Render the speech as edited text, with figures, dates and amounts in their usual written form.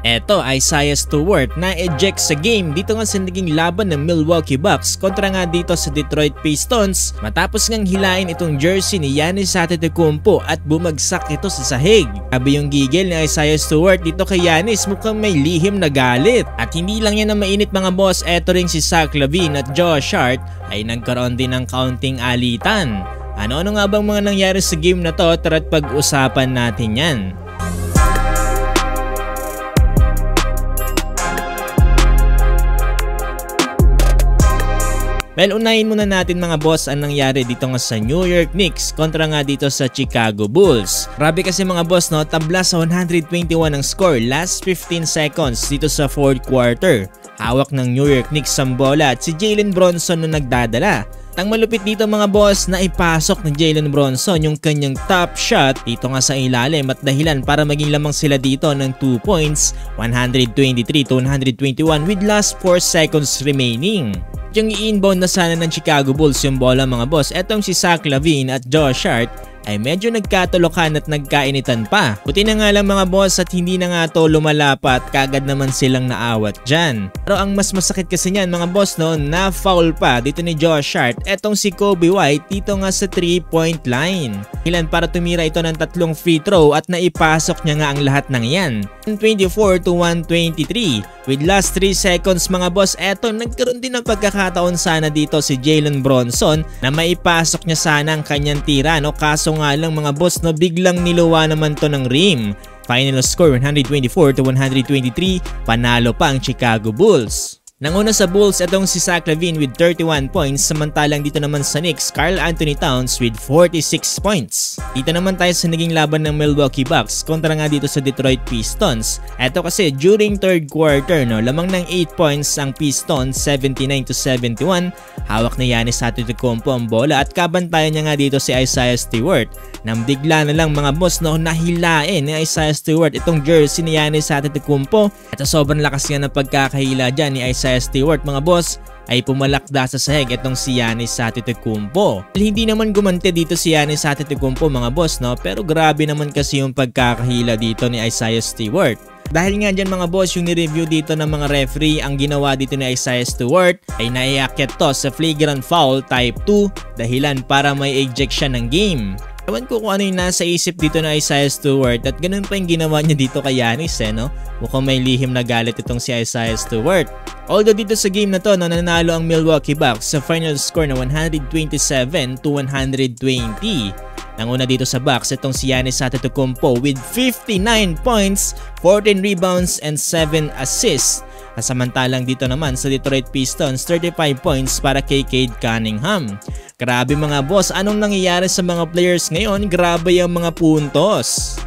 Eto, Isaiah Stewart na eject sa game dito nga sa naging laban ng Milwaukee Bucks kontra nga dito sa Detroit Pistons matapos ngang hilain itong jersey ni Giannis Antetokounmpo at bumagsak ito sa sahig. Sabi yung gigil ni Isaiah Stewart dito kay Giannis, mukhang may lihim na galit. At hindi lang yan na mainit mga boss, eto rin si Zach LaVine at Josh Hart ay nagkaroon din ng counting alitan. Ano-ano nga bang mga nangyari sa game na to? Tara't pag-usapan natin yan. Well, unahin muna natin mga boss ang nangyari dito nga sa New York Knicks kontra nga dito sa Chicago Bulls. Grabe kasi mga boss, no, tabla sa 121 ang score last 15 seconds dito sa 4th quarter. Hawak ng New York Knicks ang bola at si Jalen Bronson na nagdadala. Ang malupit dito mga boss na ipasok ni Jalen Bronson yung kanyang top shot dito nga sa ilalim at dahilan para maging lamang sila dito ng 2 points, 123-121 with last 4 seconds remaining. Yung i-inbound na sana ng Chicago Bulls yung bola mga boss, etong si Zach LaVine at Josh Hart ay medyo nagkatulukan at nagkainitan pa. Buti na nga lang mga boss at hindi na nga to lumalapat, kagad naman silang naawat dyan. Pero ang mas masakit kasi niyan mga boss, no, na foul pa dito ni Josh Hart etong si Coby White dito nga sa 3-point line. Ilan para tumira ito ng 3 free throw at naipasok niya nga ang lahat ng yan. 124-123 with last 3 seconds mga boss, eto nagkaroon din ng pagkakataon sana dito si Jalen Bronson na maipasok niya sana ang kanyang tira, no, kaso nga lang mga boss, no, biglang niluwa naman to ng rim. Final score 124-123, panalo pa ang Chicago Bulls. Nanguna sa Bulls itong si Zach LaVine with 31 points, samantalang dito naman sa Knicks, Karl Anthony Towns with 46 points. Dito naman tayo sa naging laban ng Milwaukee Bucks kontra nga dito sa Detroit Pistons. Eto kasi during 3rd quarter, no, lamang ng 8 points ang Pistons, 79-71. Hawak ni Giannis Antetokounmpo ang bola at kabantayan niya nga dito si Isaiah Stewart. Nang bigla na lang mga boss, no, nahilain ni Isaiah Stewart itong jersey ni Giannis Antetokounmpo at sobrang lakas nga ng pagkakahila dyan ni Isaiah Stewart mga boss ay pumalakda sa sahig itong si Giannis Antetokounmpo. Hindi naman gumante dito si Giannis Antetokounmpo mga boss, no, pero grabe naman kasi yung pagkakahila dito ni Isaiah Stewart. Dahil nga dyan mga boss, yung ni-review dito ng mga referee, ang ginawa dito ni Isaiah Stewart ay naiakyat to sa flagrant foul type 2 dahilan para may ejection ng game. Ewan ko kung ano yung nasa isip dito na Isaiah Stewart at ganun pa yung ginawa niya dito kay Giannis, no? Mukhang may lihim na galit itong si Isaiah Stewart. Although dito sa game na to, no, nanalo ang Milwaukee Bucks sa final score na 127-120. Nanguna dito sa Bucks itong si Giannis Antetokounmpo with 59 points, 14 rebounds and 7 assists. Samantalang dito naman sa Detroit Pistons, 35 points para kay Cade Cunningham. Grabe mga boss, anong nangyayari sa mga players ngayon? Grabe yung mga puntos.